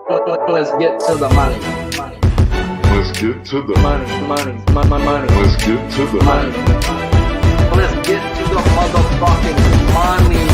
Let's get to the money. Let's get to the Money. Let's get to the Money. Let's get to the motherfucking money.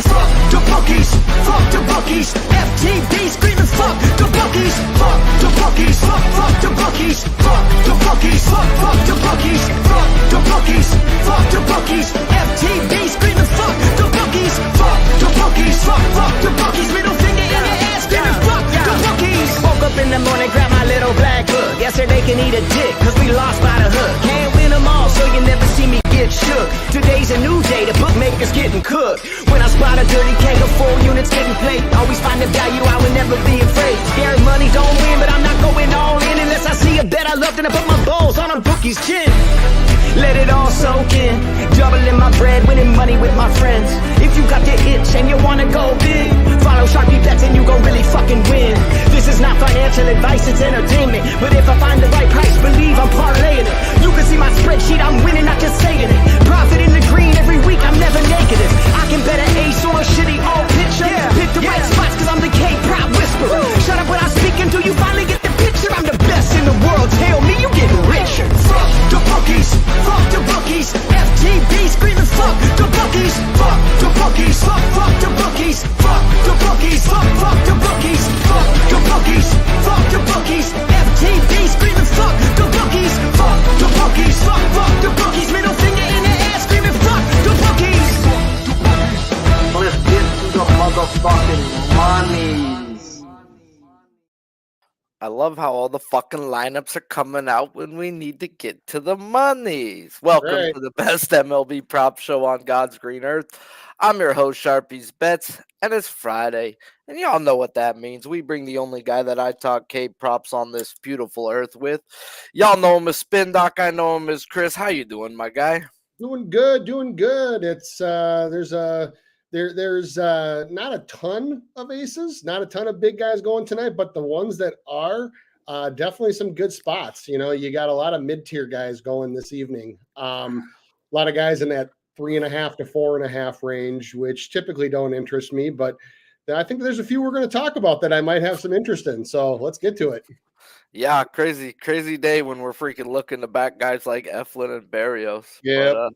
Fuck the bookies, fuck the bookies. FTV screaming fuck the bookies, fuck the bookies, fuck the bookies, fuck the bookies, fuck the bookies, fuck the bookies, fuck the bookies. FTV screaming fuck the bookies, fuck the bookies, fuck the bookies. Middle finger in the ass screaming fuck the bookies. Woke up in the morning, grab my little black book. Yesterday can eat a dick, cause we lost by the hook. Can't win them all, so you never see me get shook. Today's a new day, the bookmaker's getting cooked. When I spot a dirty keg of 4 units getting played, always find the value, I would never be afraid. Scary money don't win, but I'm not going all in unless I see a bet I love, then I put my balls on a bookie's chin. Let it all soak in, doubling my bread, winning money with my friends. If you got the itch and you wanna go big, follow Sharpie bets and you gon' really fucking win. This is not financial advice, it's entertainment. But if I find the right price, believe I'm parlaying it. You can see my spreadsheet, I'm winning, not just saying it. Profit in the green every week, I'm never negative. I can bet an ace or a shitty old picture. Pick the right spots cause I'm the K-pop whisperer. Shut up when I speak until you finally get the picture. I'm the best in the world, tell me you getting richer. Fuck the bookies, fuck the bookies. FTV screaming fuck the bookies, fuck the bookies, fuck the bookies, fuck the bookies, fuck the bookies, fuck the bookies, fuck the bookies. FTV screaming fuck the bookies, fuck the bookies, fuck the bookies. Middle finger in the air screaming fuck the bookies. Let's get to the motherfucking monies. I love how all the fucking lineups are coming out when we need to get to the monies. Welcome Right. to the best MLB prop show on God's green earth. I'm your host, Sharpie's Bets, and it's Friday. And y'all know what that means. We bring the only guy that I talk Cape props on this beautiful earth with. Y'all know him as Spin Doc. I know him as Chris. How you doing, my guy? Doing good. It's there's not a ton of aces, not a ton of big guys going tonight, but the ones that are definitely some good spots. You know, you got a lot of mid-tier guys going this evening. A lot of guys in that 3.5 to 4.5 range, which typically don't interest me, but I think there's a few we're going to talk about that I might have some interest in. So let's get to it. Yeah, crazy day when we're freaking looking to back guys like Eflin and Berrios. Yep. But,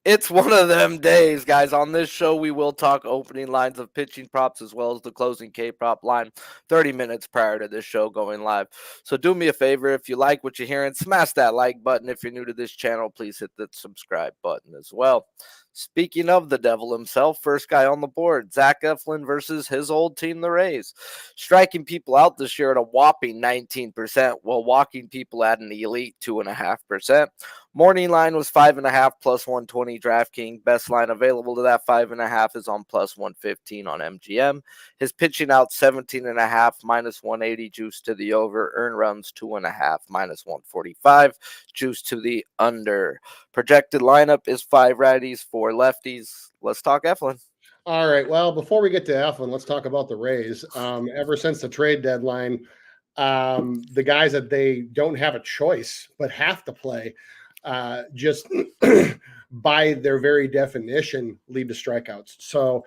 it's one of them days, guys. On this show, we will talk opening lines of pitching props as well as the closing K-prop line 30 minutes prior to this show going live. So do me a favor, if you like what you're hearing, smash that like button. If you're new to this channel, please hit the subscribe button as well. Speaking of the devil himself, first guy on the board, Zack Eflin versus his old team, the Rays. Striking people out this year at a whopping 19%, while walking people at an elite 2.5%. Morning line was 5.5 plus 120 DraftKings. Best line available to that 5.5 is on plus 115 on MGM. His pitching out 17.5 minus 180 juice to the over. Earn runs 2.5 minus 145 juice to the under. Projected lineup is 5 righties, 4 lefties. Let's talk Eflin. All right. Well, before we get to Eflin, let's talk about the Rays. Ever since the trade deadline, the guys that they don't have a choice but have to play, just by their very definition, lead to strikeouts. So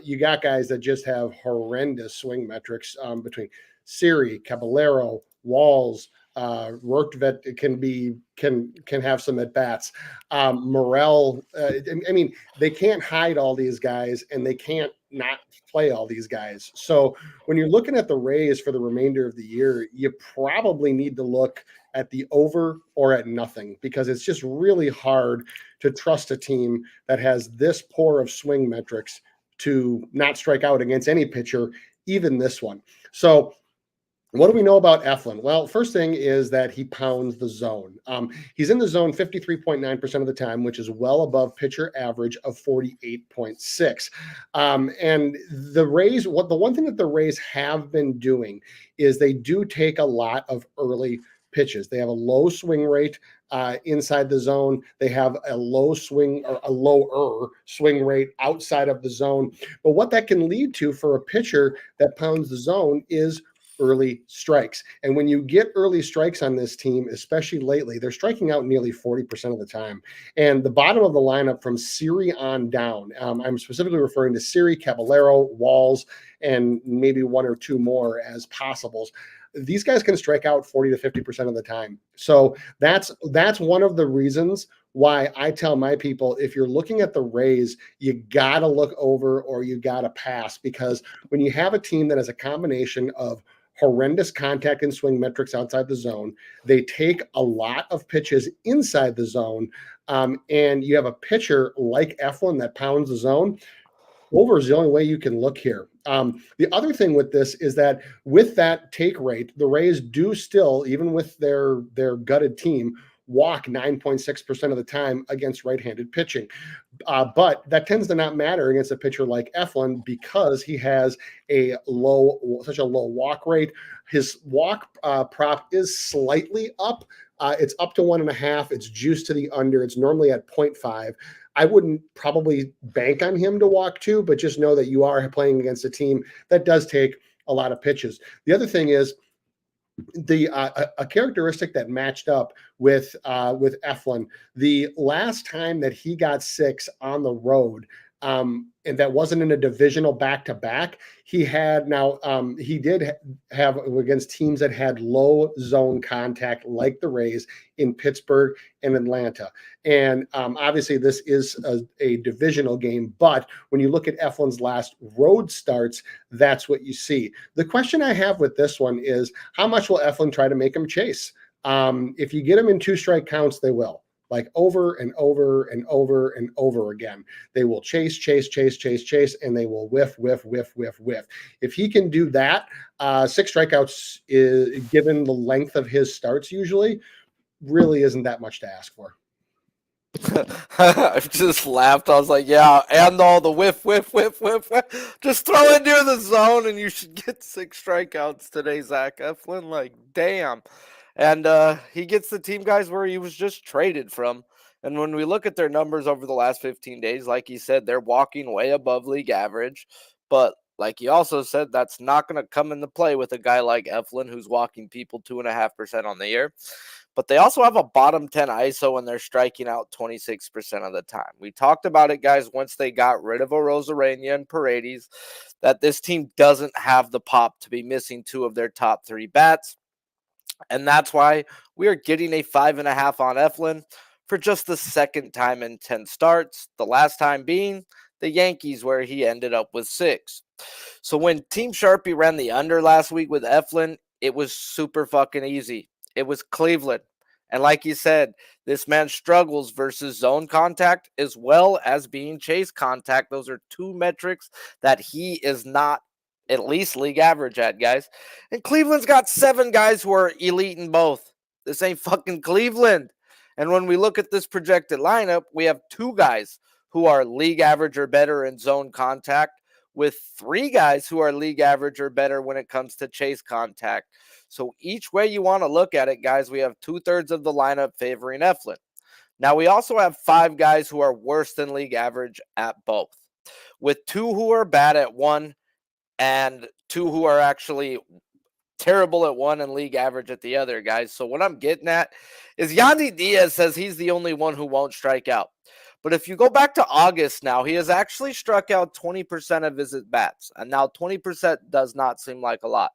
you got guys that just have horrendous swing metrics between Siri, Caballero, Walls, Rortvet can have some at bats. Morel, I mean, they can't hide all these guys, and they can't not play all these guys. So when you're looking at the Rays for the remainder of the year, you probably need to look at the over or at nothing, because it's just really hard to trust a team that has this poor of swing metrics to not strike out against any pitcher, even this one. So what do we know about Eflin? Well, first thing is that he pounds the zone. He's in the zone 53.9% of the time, which is well above pitcher average of 48.6. And the Rays, the one thing that the Rays have been doing is they do take a lot of early pitches. They have a low swing rate inside the zone. They have a low swing or a lower swing rate outside of the zone. But what that can lead to for a pitcher that pounds the zone is early strikes. And when you get early strikes on this team, especially lately, they're striking out nearly 40% of the time. And the bottom of the lineup from Siri on down, I'm specifically referring to Siri, Caballero, Walls, and maybe one or two more as possibles. These guys can strike out 40 to 50% of the time. So that's one of the reasons why I tell my people, if you're looking at the Rays, you got to look over or you got to pass, because when you have a team that has a combination of horrendous contact and swing metrics outside the zone, they take a lot of pitches inside the zone, and you have a pitcher like Eflin that pounds the zone, over is the only way you can look here. The other thing with this is that with that take rate, the Rays do still, even with their gutted team, walk 9.6% of the time against right-handed pitching. But that tends to not matter against a pitcher like Eflin because he has such a low walk rate. His walk prop is slightly up. It's up to 1.5. It's juiced to the under. It's normally at 0.5. I wouldn't probably bank on him to walk 2, but just know that you are playing against a team that does take a lot of pitches. The other thing is, a characteristic that matched up with Eflin, the last time that he got 6 on the road, and that wasn't in a divisional back-to-back, he did have against teams that had low zone contact like the Rays in Pittsburgh and Atlanta. And obviously this is a divisional game, but when you look at Eflin's last road starts, that's what you see. The question I have with this one is, how much will Eflin try to make him chase? If you get him in 2 strike counts, they will. Like over and over and over and over again. They will chase, and they will whiff. If he can do that, 6 strikeouts, is, given the length of his starts usually, really isn't that much to ask for. I just laughed. I was like, yeah, and all the whiff. Just throw it near the zone and you should get 6 strikeouts today, Zack Eflin. Like, damn. And he gets the team guys where he was just traded from. And when we look at their numbers over the last 15 days, like he said, they're walking way above league average. But like he also said, that's not going to come into play with a guy like Eflin, who's walking people 2.5% on the year. But they also have a bottom 10 ISO and they're striking out 26% of the time. We talked about it, guys, once they got rid of Arozarena and Paredes, that this team doesn't have the pop to be missing 2 of their top 3 bats. And that's why we are getting a 5.5 on Eflin for just the second time in 10 starts. The last time being the Yankees, where he ended up with 6. So when Team Sharpie ran the under last week with Eflin, it was super fucking easy. It was Cleveland. And like you said, this man struggles versus zone contact as well as being chase contact. Those are 2 metrics that he is not at least league average at, guys. And Cleveland's got 7 guys who are elite in both. This ain't fucking Cleveland. And when we look at this projected lineup, we have 2 guys who are league average or better in zone contact, with 3 guys who are league average or better when it comes to chase contact. So each way you want to look at it, guys, we have 2/3 of the lineup favoring Eflin. Now, we also have 5 guys who are worse than league average at both, with 2 who are bad at one and 2 who are actually terrible at one and league average at the other, guys. So what I'm getting at is Yandy Diaz says he's the only one who won't strike out. But if you go back to August now, he has actually struck out 20% of his at-bats. And now 20% does not seem like a lot.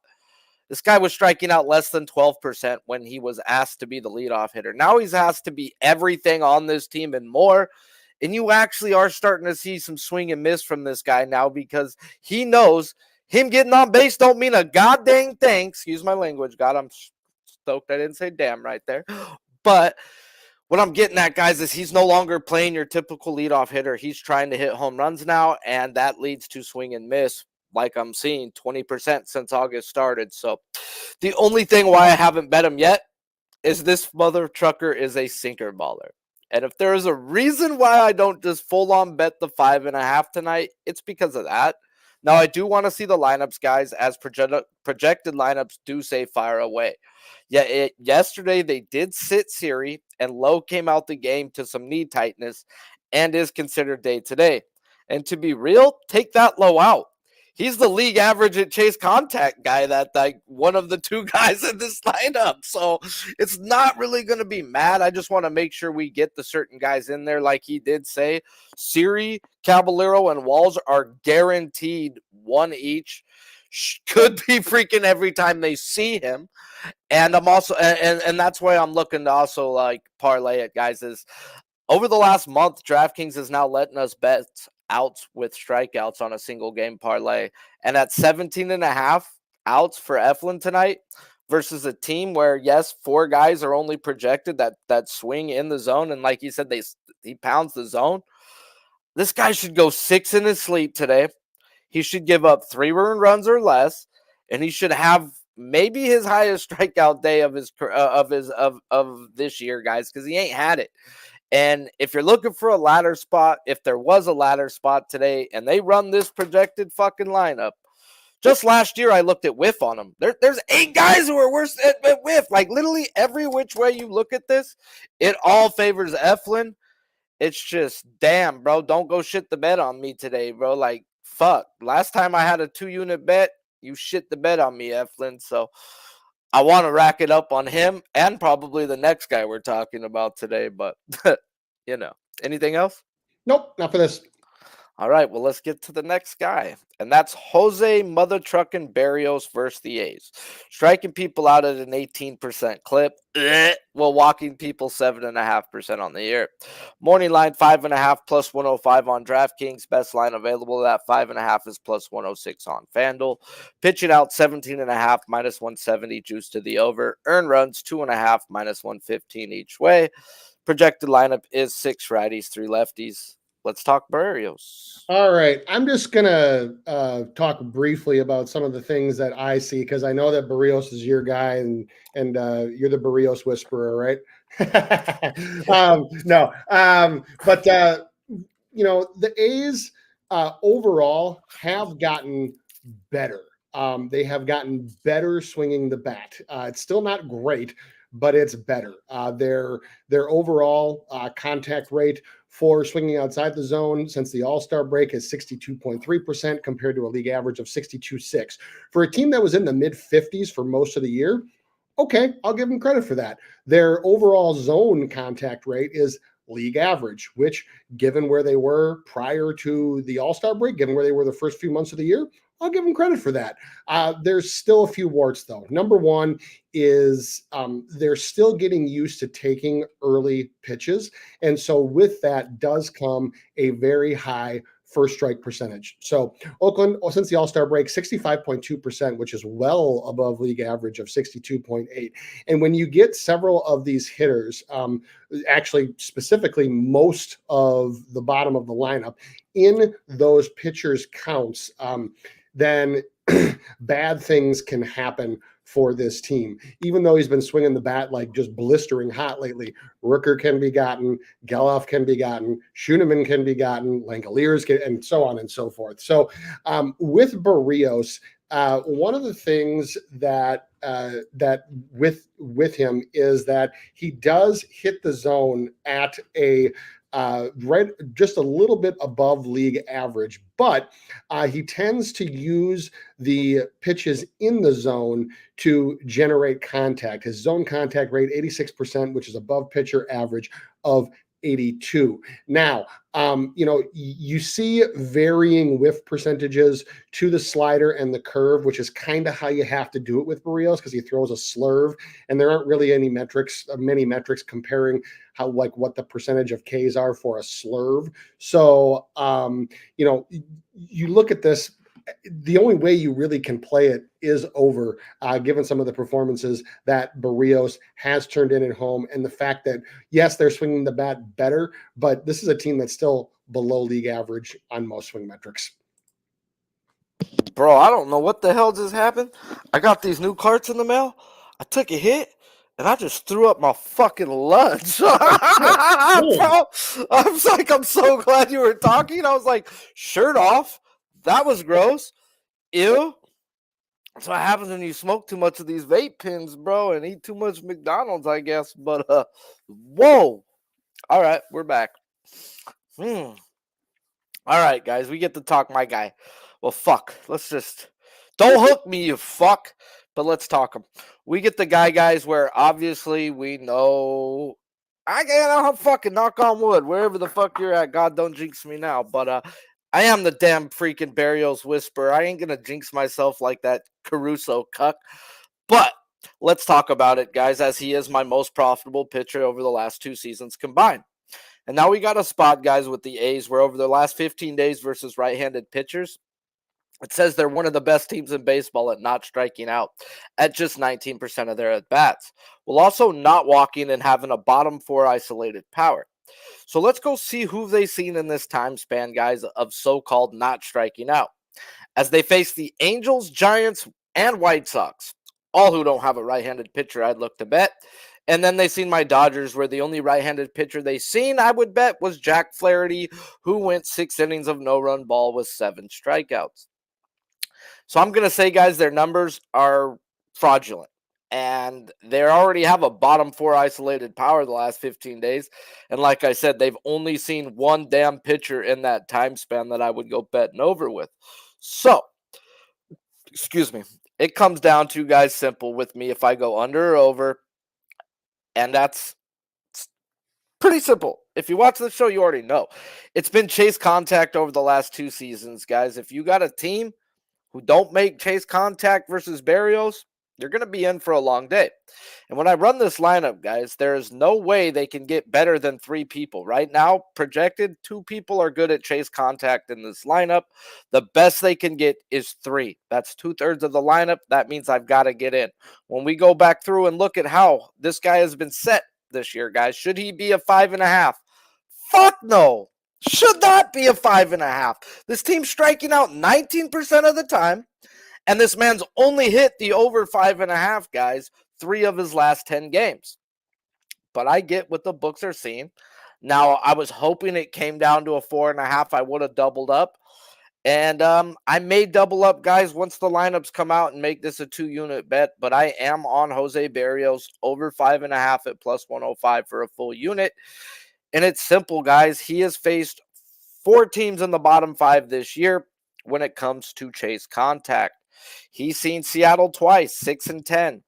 This guy was striking out less than 12% when he was asked to be the leadoff hitter. Now he's asked to be everything on this team and more. And you actually are starting to see some swing and miss from this guy now, because he knows him getting on base don't mean a goddamn thing. Excuse my language. God, I'm stoked I didn't say damn right there. But what I'm getting at, guys, is he's no longer playing your typical leadoff hitter. He's trying to hit home runs now, and that leads to swing and miss, like I'm seeing 20% since August started. So the only thing why I haven't bet him yet is this mother trucker is a sinker baller. And if there is a reason why I don't just full on bet the 5.5 tonight, it's because of that. Now, I do want to see the lineups, guys, as projected lineups do say fire away. Yeah, yesterday they did sit Siri, and Lowe came out the game to some knee tightness and is considered day-to-day. And to be real, take that Lowe out. He's the league average at chase contact guy, that like one of the two guys in this lineup. So it's not really going to be mad. I just want to make sure we get the certain guys in there. Like he did say, Siri, Caballero, and Walls are guaranteed one each. Could be freaking every time they see him. And I'm also, and that's why I'm looking to also like parlay it, guys, is over the last month, DraftKings is now letting us bet outs with strikeouts on a single game parlay. And at 17.5 outs for Eflin tonight versus a team where, yes, 4 guys are only projected that swing in the zone. And like he said, he pounds the zone. This guy should go 6 in his sleep today. He should give up 3 earned runs or less. And he should have maybe his highest strikeout day of this year, guys, because he ain't had it. And if you're looking for a ladder spot, if there was a ladder spot today and they run this projected fucking lineup, just last year I looked at whiff on them. There's 8 guys who are worse at whiff. Like literally every which way you look at this, it all favors Eflin. It's just, damn, bro, don't go shit the bed on me today, bro. Like, fuck. Last time I had a 2-unit bet, you shit the bed on me, Eflin. So I want to rack it up on him and probably the next guy we're talking about today. But, anything else? Nope, not for this. All right, well, let's get to the next guy. And that's Jose Mother Truckin' Berrios versus the A's. Striking people out at an 18% clip, while walking people 7.5% on the year. Morning line 5.5 plus 105 on DraftKings. Best line available at 5.5 is plus 106 on FanDuel. Pitching out 17.5 minus 170 juice to the over. Earn runs 2.5 minus 115 each way. Projected lineup is 6 righties, 3 lefties. Let's talk Berrios. All right. I'm just going to talk briefly about some of the things that I see, because I know that Berrios is your guy and you're the Berrios whisperer, right? But the A's overall have gotten better. They have gotten better swinging the bat. It's still not great, but it's better. Their overall contact rate for swinging outside the zone since the All-Star break is 62.3% compared to a league average of 62.6. For a team that was in the mid-50s for most of the year, okay, I'll give them credit for that. Their overall zone contact rate is league average, which, given where they were prior to the All-Star break, given where they were the first few months of the year, I'll give them credit for that. There's still a few warts, though. Number one is they're still getting used to taking early pitches. And so with that does come a very high first strike percentage. So Oakland, since the All-Star break, 65.2%, which is well above league average of 62.8. And when you get several of these hitters, actually specifically most of the bottom of the lineup in those pitchers' counts, then bad things can happen for this team. Even though he's been swinging the bat like just blistering hot lately, Rooker can be gotten, Geloff can be gotten, Schoenemann can be gotten, Langoliers can, and so on and so forth. So with Berrios, one of the things that with him is that he does hit the zone at a right just a little bit above league average, but he tends to use the pitches in the zone to generate contact. His zone contact rate, 86%, which is above pitcher average of 82. Now, you see varying whiff percentages to the slider and the curve, which is kind of how you have to do it with Berrios, because he throws a slurve, and there aren't really many metrics comparing how, like, what the percentage of Ks are for a slurve. So, you look at this, the only way you really can play it is over, given some of the performances that Berrios has turned in at home, and the fact that, yes, they're swinging the bat better, but this is a team that's still below league average on most swing metrics. Bro, I don't know what the hell just happened. I got these new carts in the mail. I took a hit, and I just threw up my fucking lunch. Bro, I was like, I'm so glad you were talking. I was like, shirt off. That was gross. Ew. That's what happens when you smoke too much of these vape pens, bro, and eat too much McDonald's, I guess. But, whoa. All right, we're back. All right, guys, we get to talk my guy. Well, fuck. Let's just don't hook me, you fuck. But let's talk them. We get the guys, where obviously we know. I can't fucking knock on wood wherever the fuck you're at. God, don't jinx me now. But I am the damn freaking Berrios whisperer. I ain't gonna jinx myself like that Caruso cuck. But let's talk about it, guys, as he is my most profitable pitcher over the last 2 seasons combined. And now we got a spot, guys, with the A's where over the last 15 days versus right-handed pitchers, it says they're one of the best teams in baseball at not striking out at just 19% of their at-bats, while also not walking and having a bottom 4 isolated power. So let's go see who they've seen in this time span, guys, of so-called not striking out, as they face the Angels, Giants, and White Sox, all who don't have a right-handed pitcher, I'd look to bet. And then they seen my Dodgers, where the only right-handed pitcher they seen, I would bet, was Jack Flaherty, who went 6 innings of no-run ball with 7 strikeouts. So I'm going to say, guys, their numbers are fraudulent. And they already have a bottom 4 isolated power the last 15 days. And like I said, they've only seen one damn pitcher in that time span that I would go betting over with. So, excuse me, it comes down to, guys, simple with me if I go under or over. And that's pretty simple. If you watch the show, you already know. It's been chase contact over the last 2 seasons, guys. If you got a team who don't make chase contact versus Berrios, you're going to be in for a long day. And when I run this lineup, guys, there is no way they can get better than 3 people. Right now, projected 2 people are good at chase contact in this lineup. The best they can get is 3. That's 2/3 of the lineup. That means I've got to get in. When we go back through and look at how this guy has been set this year, guys, should he be a 5.5? Fuck no. Should not be a 5.5. This team's striking out 19% of the time. And this man's only hit the over 5.5, guys, 3 of his last 10 games. But I get what the books are seeing. Now, I was hoping it came down to a 4.5. I would have doubled up. And I may double up, guys, once the lineups come out and make this a 2-unit bet. But I am on Jose Berrios over 5.5 at plus 105 for a full unit. And it's simple, guys. He has faced 4 teams in the bottom 5 this year when it comes to chase contact. He's seen Seattle twice, 6 and 10.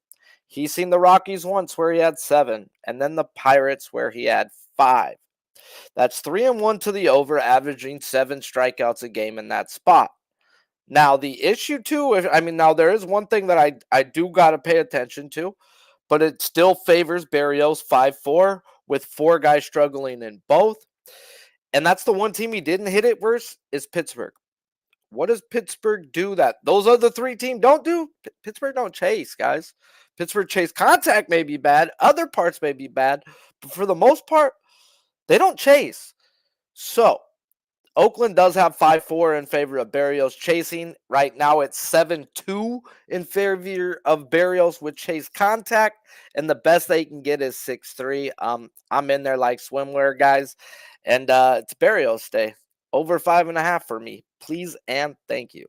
He's seen the Rockies once where he had 7, and then the Pirates where he had 5. That's 3-1 to the over, averaging 7 strikeouts a game in that spot. Now, the issue too, now there is one thing that I do got to pay attention to, but it still favors Berrios 5-4 with 4 guys struggling in both. And that's the one team he didn't hit it versus is Pittsburgh. What does Pittsburgh do that those other 3 teams don't do? Pittsburgh don't chase, guys. Pittsburgh chase contact may be bad. Other parts may be bad. But for the most part, they don't chase. So, Oakland does have 5-4 in favor of Berrios chasing. Right now, it's 7-2 in favor of Berrios with chase contact. And the best they can get is 6-3. I'm in there like swimwear, guys. And it's Berrios day. Over 5.5 for me. Please and thank you.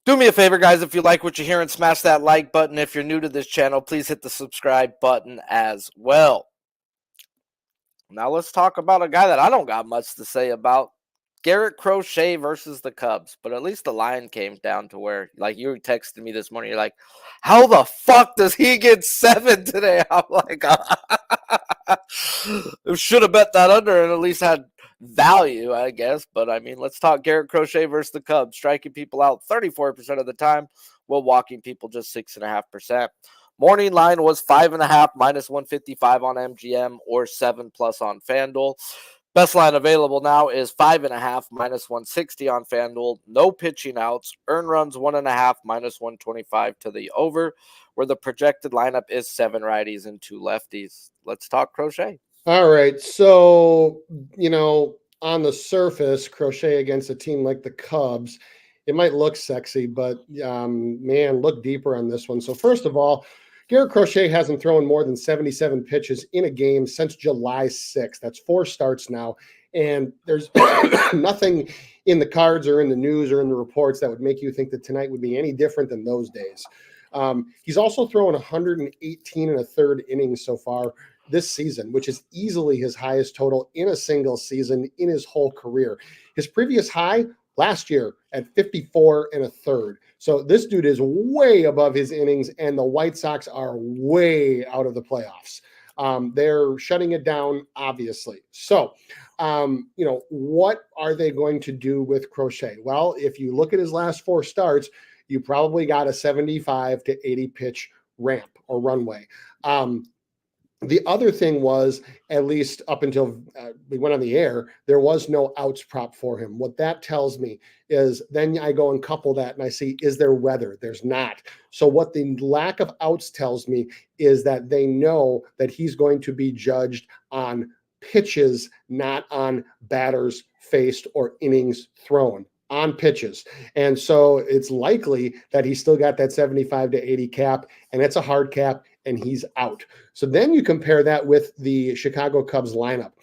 Do me a favor, guys. If you like what you're hearing, smash that like button. If you're new to this channel, please hit the subscribe button as well. Now let's talk about a guy that I don't got much to say about. Garret Crochet versus the Cubs. But at least the line came down to where, like, you were texting me this morning. You're like, how the fuck does he get 7 today? I'm like, should have bet that under and at least had value, I guess. But, I mean, let's talk Garret Crochet versus the Cubs. Striking people out 34% of the time, while walking people just 6.5%. Morning line was 5.5 minus 155 on MGM or 7+ on FanDuel. Best line available now is 5.5 minus 160 on FanDuel. No pitching outs. Earn runs 1.5 minus 125 to the over, where the projected lineup is 7 righties and 2 lefties. Let's talk Crochet. All right. So, on the surface, Crochet against a team like the Cubs, it might look sexy, but man, look deeper on this one. So first of all, Garret Crochet hasn't thrown more than 77 pitches in a game since July 6th. That's 4 starts now. And there's nothing in the cards or in the news or in the reports that would make you think that tonight would be any different than those days. He's also thrown 118 1/3 innings so far this season, which is easily his highest total in a single season in his whole career. His previous high last year at 54 and a third. So this dude is way above his innings, and the White Sox are way out of the playoffs. They're shutting it down, obviously. So, what are they going to do with Crochet? Well, if you look at his last 4 starts, you probably got a 75 to 80 pitch ramp or runway. The other thing was, at least up until we went on the air, there was no outs prop for him. What that tells me is then I go and couple that and I see, is there weather? There's not. So what the lack of outs tells me is that they know that he's going to be judged on pitches, not on batters faced or innings thrown, on pitches. And so it's likely that he's still got that 75 to 80 cap, and it's a hard cap, and he's out. So then you compare that with the Chicago Cubs lineup,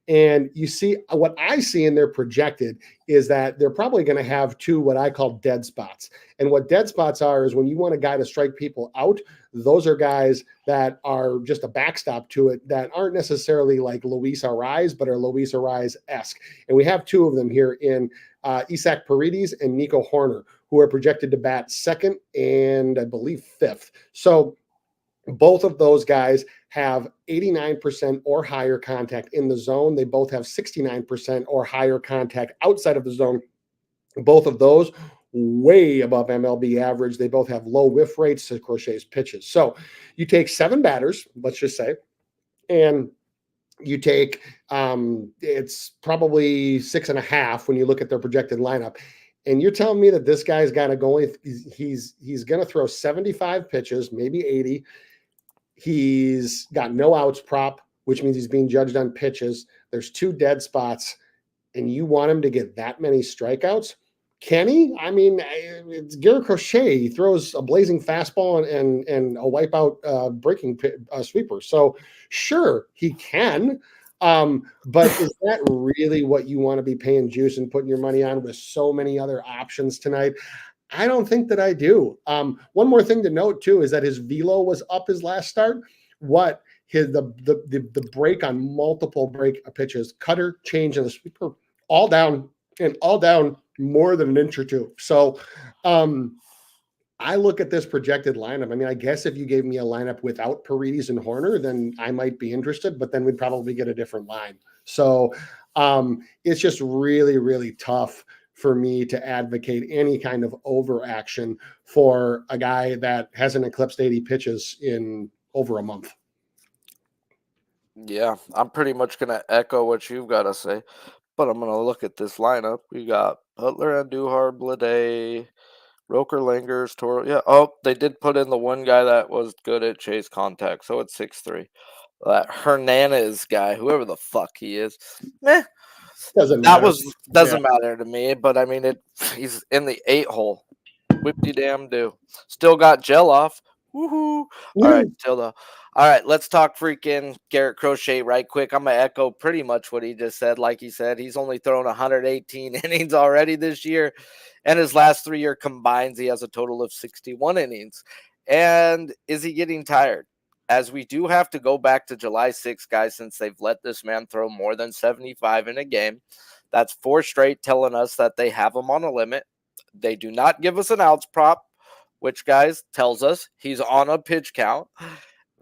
and you see what I see in their projected is that they're probably going to have 2 what I call dead spots. And what dead spots are is when you want a guy to strike people out, those are guys that are just a backstop to it, that aren't necessarily like Luis Arraez, but are Luis Arraez-esque. And we have 2 of them here in Isaac Paredes and Nico Horner, who are projected to bat 2nd and I believe 5th. So both of those guys have 89% or higher contact in the zone. They both have 69% or higher contact outside of the zone. Both of those way above MLB average. They both have low whiff rates to Crochet's pitches. So you take 7 batters, let's just say, and you take it's probably 6.5 when you look at their projected lineup. And you're telling me that this guy's got to go, he's going to throw 75 pitches, maybe 80. He's got no outs prop, which means he's being judged on pitches. There's 2 dead spots, and you want him to get that many strikeouts? Can he? I mean, it's Garret Crochet. He throws a blazing fastball and a wipeout breaking sweeper. So sure, he can. But is that really what you want to be paying juice and putting your money on with so many other options tonight? I don't think that I do. One more thing to note too is that his velo was up his last start. The break on multiple break pitches, cutter, change, and the sweeper, all down more than an inch or 2. So I look at this projected lineup. I mean, I guess if you gave me a lineup without Paredes and Horner, then I might be interested, but then we'd probably get a different line. So it's just really, really tough for me to advocate any kind of overaction for a guy that hasn't eclipsed 80 pitches in over a month. Yeah, I'm pretty much going to echo what you've got to say, but I'm going to look at this lineup. We got Butler, Andujar, Blade, Roker, Langers, Toro. Yeah. Oh, they did put in the one guy that was good at chase contact. So it's 6-3. That Hernandez guy, whoever the fuck he is, Doesn't matter to me. But I mean, he's in the 8 hole. Whipty damn do. Still got gel off. Woohoo! All right, Tilda. All right, let's talk freaking Garret Crochet right quick. I'm going to echo pretty much what he just said. Like he said, he's only thrown 118 innings already this year. And his last 3-year combines, he has a total of 61 innings. And is he getting tired? As we do have to go back to July 6th, guys, since they've let this man throw more than 75 in a game. That's 4 straight telling us that they have him on a limit. They do not give us an outs prop, which, guys, tells us he's on a pitch count.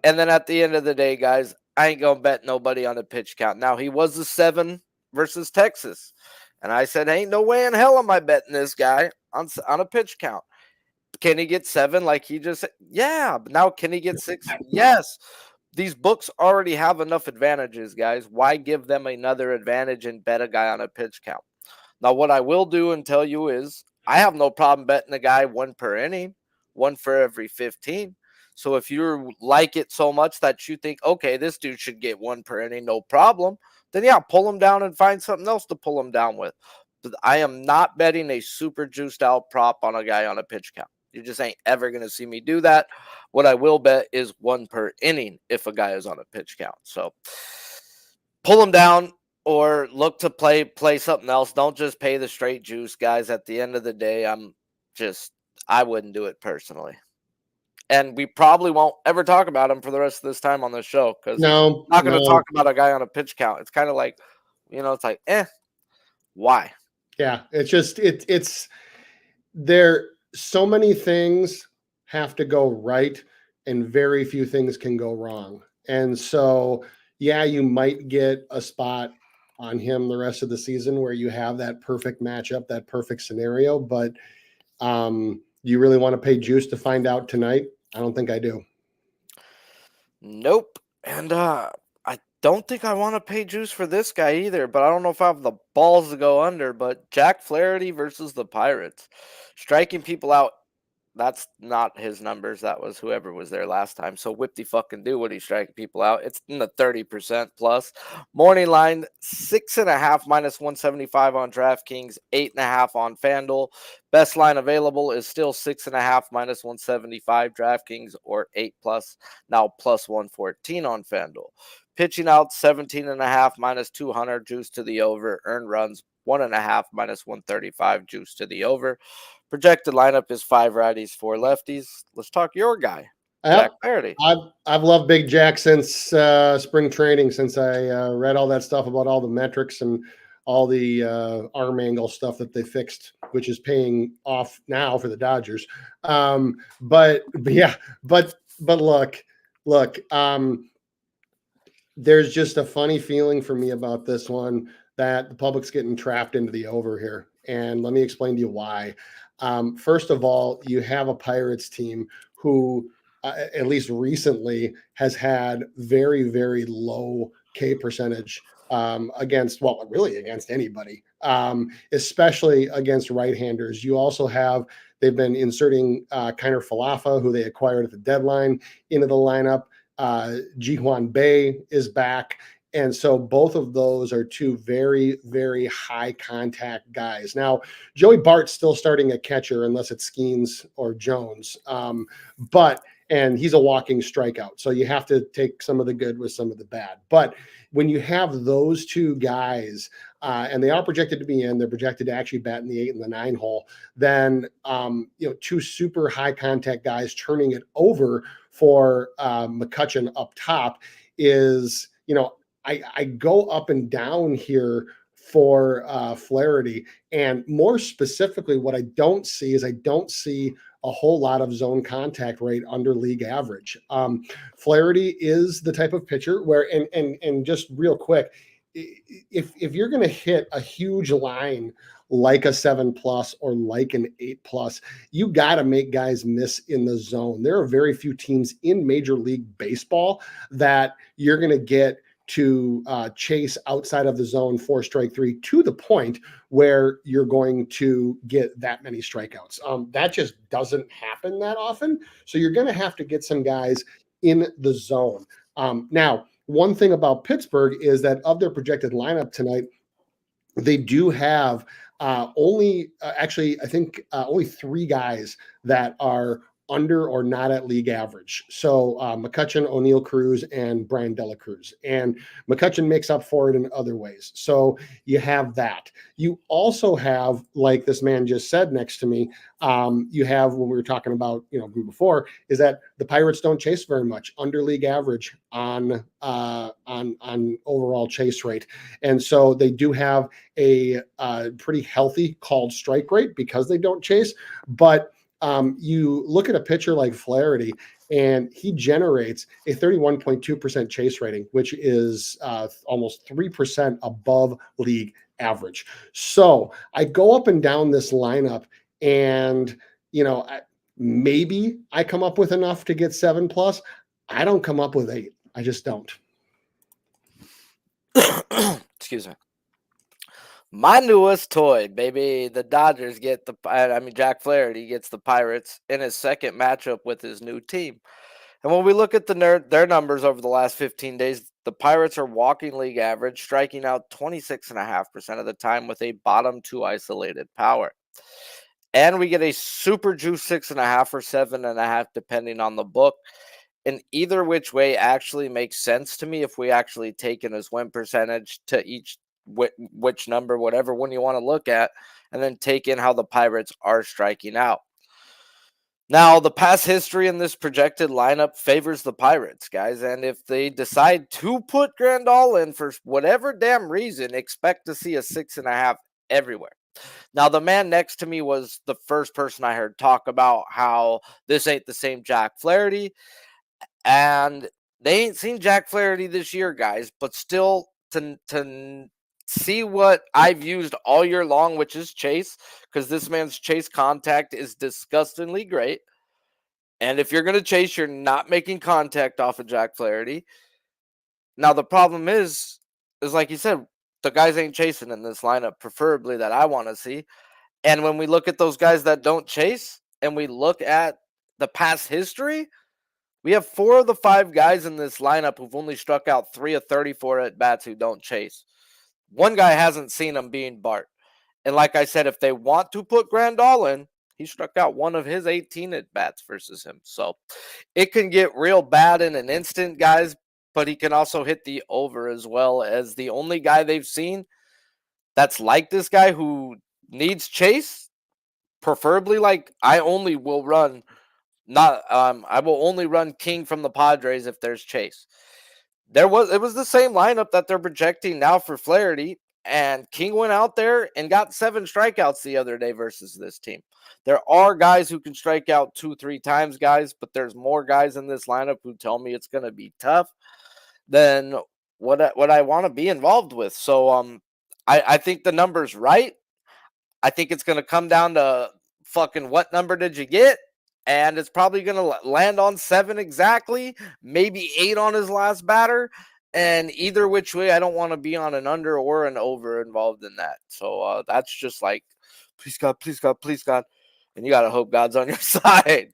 And then at the end of the day, guys, I ain't going to bet nobody on a pitch count. Now, he was the 7 versus Texas. And I said, ain't no way in hell am I betting this guy on a pitch count. Can he get 7 like he just said? Yeah. But now can he get 6? Yes. These books already have enough advantages, guys. Why give them another advantage and bet a guy on a pitch count? Now, what I will do and tell you is I have no problem betting a guy 1 per inning, 1 for every 15. So if you like it so much that you think, okay, this dude should get 1 per inning, no problem, then yeah, pull him down and find something else to pull him down with. But I am not betting a super juiced out prop on a guy on a pitch count. You just ain't ever going to see me do that. What I will bet is 1 per inning if a guy is on a pitch count. So pull him down or look to play something else. Don't just pay the straight juice, guys. At the end of the day, I wouldn't do it personally. and we probably won't ever talk about him for the rest of this time on this show because No, not going to no. talk about a guy on a pitch count. It's kind of like, it's like, why? Yeah, it's just it's there. So many things have to go right, and very few things can go wrong. And so, yeah, you might get a spot on him the rest of the season where you have that perfect matchup, that perfect scenario. But you really want to pay juice to find out tonight? I don't think I do. Nope. And I don't think I want to pay juice for this guy either, but I don't know if I have the balls to go under. But Jack Flaherty versus the Pirates, striking people out. That's not his numbers. That was whoever was there last time. So whip-de fucking do what he's striking people out. It's in the 30% plus. Morning line 6.5 minus 175 on DraftKings, 8.5 on FanDuel. Best line available is still 6.5 minus 175 DraftKings or 8 plus. Now plus 114 on FanDuel. Pitching out 17.5 minus 200 juice to the over. Earned runs 1.5 minus 135 juice to the over. Projected lineup is 5 righties, 4 lefties. Let's talk your guy, Jack Flaherty. I've loved Big Jack since spring training, since I read all that stuff about all the metrics and all the arm angle stuff that they fixed, which is paying off now for the Dodgers. But look. There's just a funny feeling for me about this one that the public's getting trapped into the over here, and let me explain to you why. First of all, you have a Pirates team who, at least recently, has had very, very low K percentage against anybody, especially against right-handers. You also they've been inserting Kiner Falefa, who they acquired at the deadline, into the lineup. Ji-Hwan Bae is back. And so both of those are two very, very high contact guys. Now, Joey Bart's still starting at catcher unless it's Skeens or Jones. And he's a walking strikeout. So you have to take some of the good with some of the bad. But when you have those two guys, and they are projected to be in, they're projected to actually bat in the 8 and the 9 hole, then, two super high contact guys turning it over for McCutchen up top is, I go up and down here for Flaherty. And more specifically, what I don't see a whole lot of zone contact rate under league average. Flaherty is the type of pitcher where, and just real quick, if you're going to hit a huge line like a 7+ or like an 8+, you got to make guys miss in the zone. There are very few teams in Major League Baseball that you're going to get to chase outside of the zone 4 strike 3 to the point where you're going to get that many strikeouts. That just doesn't happen that often. So you're going to have to get some guys in the zone. Now, one thing about Pittsburgh is that of their projected lineup tonight, they do have only 3 guys that are under or not at league average. So McCutchen, O'Neill Cruz, and Brian Dela Cruz. And McCutchen makes up for it in other ways. So you have that. You also have, like this man just said next to me, you have, when we were talking about, before, is that the Pirates don't chase very much, under league average on overall chase rate. And so they do have a pretty healthy called strike rate because they don't chase. But you look at a pitcher like Flaherty, and he generates a 31.2% chase rating, which is almost 3% above league average. So I go up and down this lineup, and maybe I come up with enough to get 7+. I don't come up with 8. I just don't. Excuse me. My newest toy, baby. The Dodgers get Jack Flaherty gets the Pirates in his second matchup with his new team. And when we look at their numbers over the last 15 days, the Pirates are walking league average, striking out 26.5% of the time with a bottom 2 isolated power. And we get a super juice 6.5 or 7.5, depending on the book. And either which way actually makes sense to me if we actually take in his win percentage to each which number, whatever one you want to look at, and then take in how the Pirates are striking out. Now, the past history in this projected lineup favors the Pirates, guys. And if they decide to put Grandal in for whatever damn reason, expect to see a 6.5 everywhere. Now, the man next to me was the first person I heard talk about how this ain't the same Jack Flaherty. And they ain't seen Jack Flaherty this year, guys. But still, to see what I've used all year long, which is chase, because this man's chase contact is disgustingly great. And if you're going to chase, you're not making contact off of Jack Flaherty. Now, the problem is like you said, the guys ain't chasing in this lineup, preferably that I want to see. And when we look at those guys that don't chase and we look at the past history, we have 4 of the 5 guys in this lineup who've only struck out 3 of 34 at bats who don't chase. One guy hasn't seen him being Bart. And like I said, if they want to put Grandal in, he struck out 1 of his 18 at bats versus him. So it can get real bad in an instant, guys, but he can also hit the over as well, as the only guy they've seen that's like this guy who needs chase. Preferably, like, I only will run I will only run King from the Padres if there's chase. It was the same lineup that they're projecting now for Flaherty, and King went out there and got 7 strikeouts the other day versus this team. There are guys who can strike out 2-3 times, guys, but there's more guys in this lineup who tell me it's going to be tough than what I want to be involved with. So I think the number's right. I think it's going to come down to fucking what number did you get? And it's probably going to land on 7 exactly, maybe 8 on his last batter. And either which way, I don't want to be on an under or an over involved in that. So that's just like, please God, please God, please God. And you got to hope God's on your side.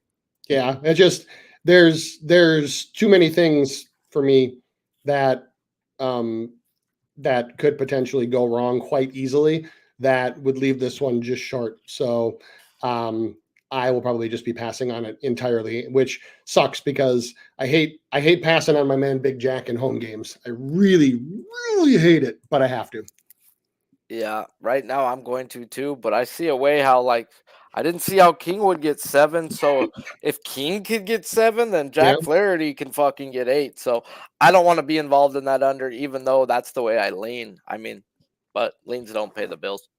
Yeah, it just there's too many things for me that that could potentially go wrong quite easily that would leave this one just short. So I will probably just be passing on it entirely, which sucks because I hate passing on my man Big Jack in home games. I really, really hate it, but I have to. Yeah, right now I'm going to too, but I see a way how, like, I didn't see how King would get 7. So if King could get 7, then Jack Flaherty can fucking get 8. So I don't want to be involved in that under, even though that's the way I lean. I mean, but leans don't pay the bills.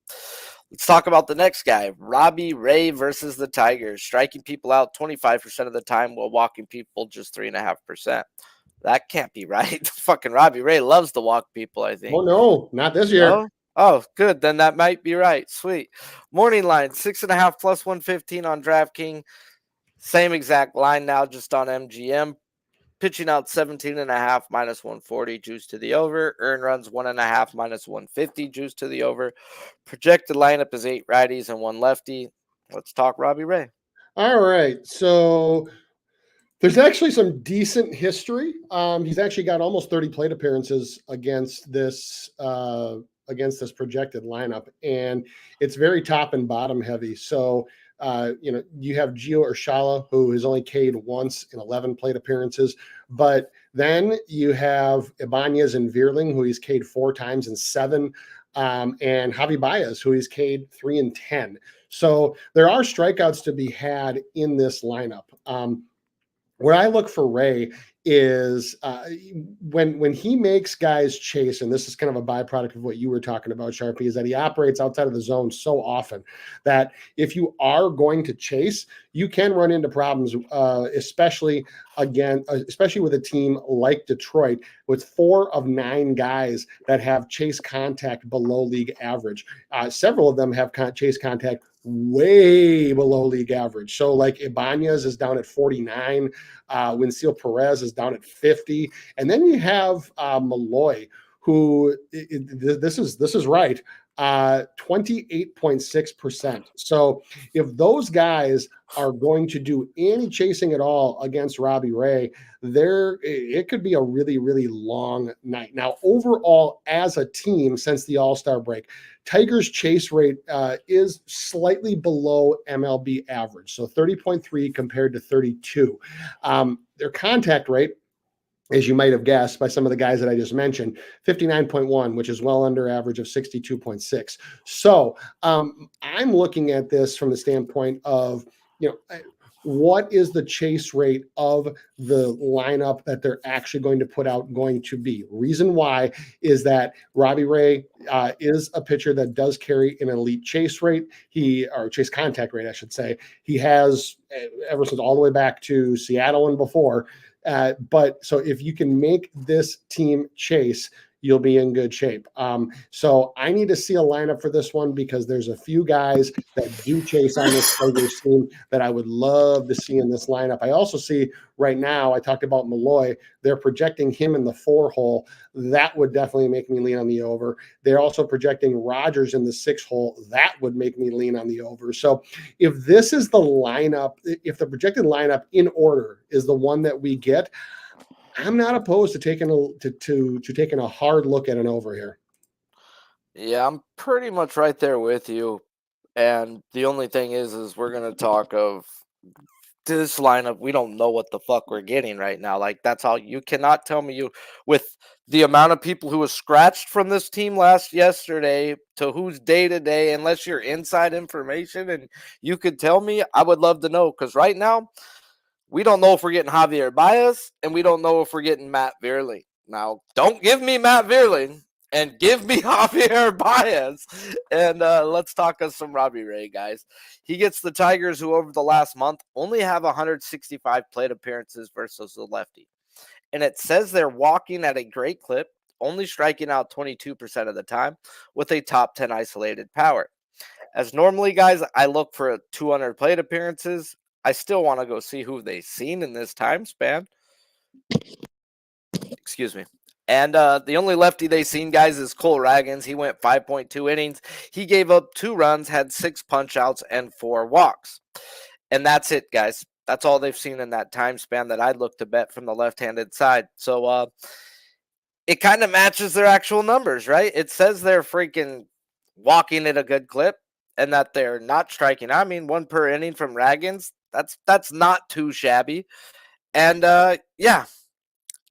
Let's talk about the next guy, Robbie Ray versus the Tigers, striking people out 25% of the time while walking people just 3.5%. That can't be right. Fucking Robbie Ray loves to walk people, I think. Oh, no, not this year. No? Oh, good. Then that might be right. Sweet. Morning line, 6.5 plus 115 on DraftKings. Same exact line now, just on MGM. Pitching out 17.5 minus 140 juice to the over. Earn runs 1.5 minus 150 juice to the over. Projected lineup is 8 righties and 1 lefty. Let's talk Robbie Ray. All right. So there's actually some decent history. He's actually got almost 30 plate appearances against this projected lineup, and it's very top and bottom heavy. So you have Gio Urshela, who has only K'd once in 11 plate appearances, but then you have Ibanez and Vierling, who he's K'd 4 times in 7, and Javi Baez, who he's K'd 3 in 10. So there are strikeouts to be had in this lineup. Where I look for Ray is when he makes guys chase, and this is kind of a byproduct of what you were talking about, Sharpie, is that he operates outside of the zone so often that if you are going to chase, you can run into problems, especially with a team like Detroit, with 4 of 9 guys that have chase contact below league average. Several of them have chase contact way below league average. So like Ibanez is down at 49, Winseel Perez is down at 50, and then you have Malloy, who this is right, 28.6%. So if those guys are going to do any chasing at all against Robbie Ray, it could be a really, really long night. Now, overall, as a team, since the All-Star break, Tigers' chase rate is slightly below MLB average, so 30.3 compared to 32. Their contact rate, as you might have guessed by some of the guys that I just mentioned, 59.1, which is well under average of 62.6. So I'm looking at this from the standpoint of, what is the chase rate of the lineup that they're actually going to put out going to be? Reason why is that Robbie Ray is a pitcher that does carry an elite chase rate. Or chase contact rate, I should say. He has ever since all the way back to Seattle and before. But so if you can make this team chase, you'll be in good shape. So I need to see a lineup for this one because there's a few guys that do chase on this Tigers team that I would love to see in this lineup. I also see right now, I talked about Malloy. They're projecting him in the 4 hole. That would definitely make me lean on the over. They're also projecting Rogers in the 6 hole. That would make me lean on the over. So if this is the lineup, if the projected lineup in order is the one that we get, I'm not opposed to taking a hard look at an over here. Yeah, I'm pretty much right there with you. And the only thing is we're gonna talk of this lineup. We don't know what the fuck we're getting right now. Like that's all. You cannot tell me with the amount of people who was scratched from this team yesterday to who's day to day, unless you're inside information and you could tell me, I would love to know because right now. We don't know if we're getting Javier Baez, and we don't know if we're getting Matt Vierling. Now, don't give me Matt Vierling, and give me Javier Baez. And let's talk us some Robbie Ray, guys. He gets the Tigers, who over the last month only have 165 plate appearances versus the lefty. And it says they're walking at a great clip, only striking out 22% of the time with a top 10 isolated power. As normally, guys, I look for 200 plate appearances. I still want to go see who they've seen in this time span. Excuse me. And the only lefty they've seen, guys, is Cole Ragans. He went 5.2 innings. He gave up 2 runs, had 6 punch-outs, and 4 walks. And that's it, guys. That's all they've seen in that time span that I'd look to bet from the left-handed side. So it kind of matches their actual numbers, right? It says they're freaking walking at a good clip and that they're not striking. I mean, 1 per inning from Ragans. That's not too shabby. And yeah,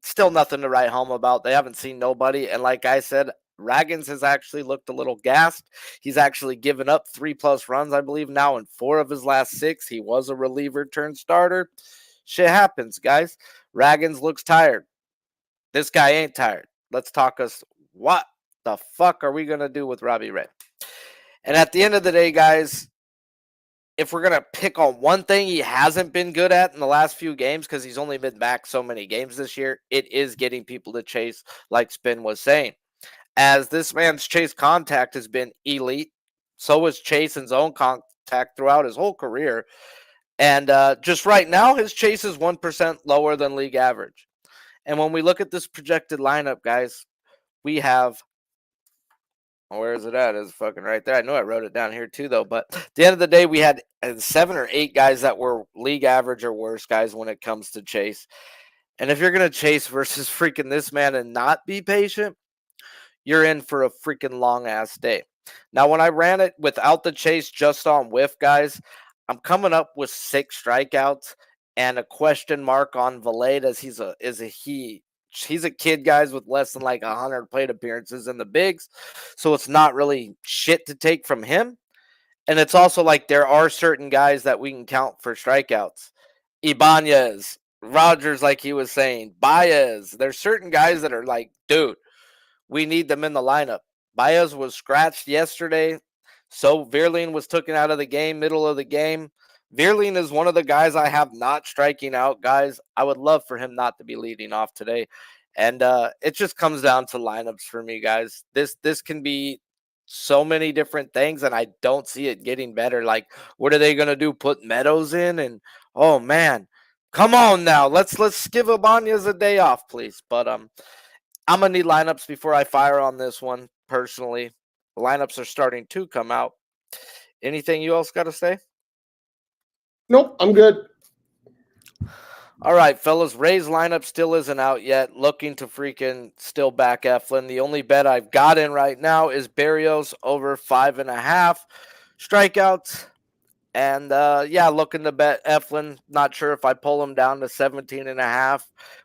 still nothing to write home about. They haven't seen nobody. And like I said, Ragans has actually looked a little gassed. He's actually given up 3+ runs, I believe, now in 4 of his last 6. He was a reliever turned starter. Shit happens, guys. Ragans looks tired. This guy ain't tired. Let's talk us. What the fuck are we going to do with Robbie Ray? And at the end of the day, guys, if we're going to pick on one thing he hasn't been good at in the last few games, because he's only been back so many games this year, it is getting people to chase, like Spin was saying. As this man's chase contact has been elite, so was chase and zone contact throughout his whole career. And just right now, his chase is 1% lower than league average. And when we look at this projected lineup, guys, we have... Where is it at? It's fucking right there. I know I wrote it down here too, though. But at the end of the day, we had 7 or 8 guys that were league average or worse, guys, when it comes to chase. And if you're going to chase versus freaking this man and not be patient, you're in for a freaking long-ass day. Now, when I ran it without the chase, just on whiff, guys, I'm coming up with 6 strikeouts and a question mark on Valade as he's a kid, guys, with less than like 100 plate appearances in the bigs. So it's not really shit to take from him. And it's also like there are certain guys that we can count for strikeouts. Ibanez, Rogers, like he was saying, Baez. There's certain guys that are like, dude, we need them in the lineup. Baez was scratched yesterday. So Vierling was taken out of the game, middle of the game. Vierling is one of the guys I have not striking out, guys. I would love for him not to be leading off today. And it just comes down to lineups for me, guys. This can be so many different things, and I don't see it getting better. Like, what are they going to do? Put Meadows in? And, oh, man. Come on now. Let's give Ibanez a day off, please. But I'm going to need lineups before I fire on this one, personally. The lineups are starting to come out. Anything you else got to say? Nope, I'm good. All right, fellas. Ray's lineup still isn't out yet. Looking to freaking still back Eflin. The only bet I've got in right now is Berrios over 5.5 strikeouts. And, yeah, looking to bet Eflin. Not sure if I pull him down to 17.5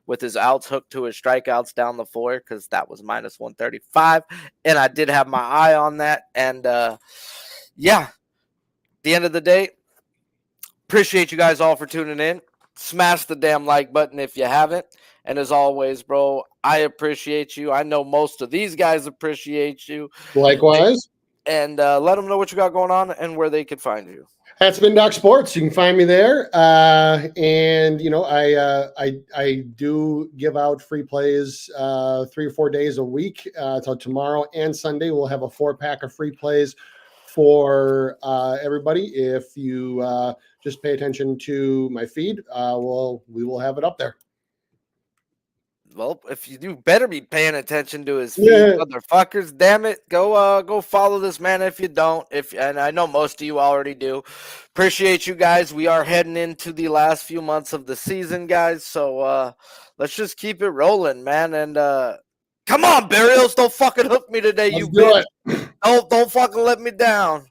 with his outs hooked to his strikeouts down the floor because that was minus 135. And I did have my eye on that. And, yeah, at the end of the day, Appreciate you guys all for tuning in. Smash the damn like button if you haven't. And as always, bro, I appreciate you. I know most of these guys appreciate you. Likewise. And let them know what you got going on and where they can find you. That's been Doc Sports. You can find me there. And you know, I do give out free plays 3 or 4 days a week. So tomorrow and Sunday we'll have a 4-pack of free plays for everybody. If you just pay attention to my feed, we will have it up there. Well, if you do, better be paying attention to his feed, Yeah. motherfuckers. Damn it, go follow this man if you don't. And I know most of you already do. Appreciate you guys. We are heading into the last few months of the season, guys. So let's just keep it rolling, man. And come on, Berrios, don't fucking hook me today, Let's you do bitch. it. Don't fucking let me down.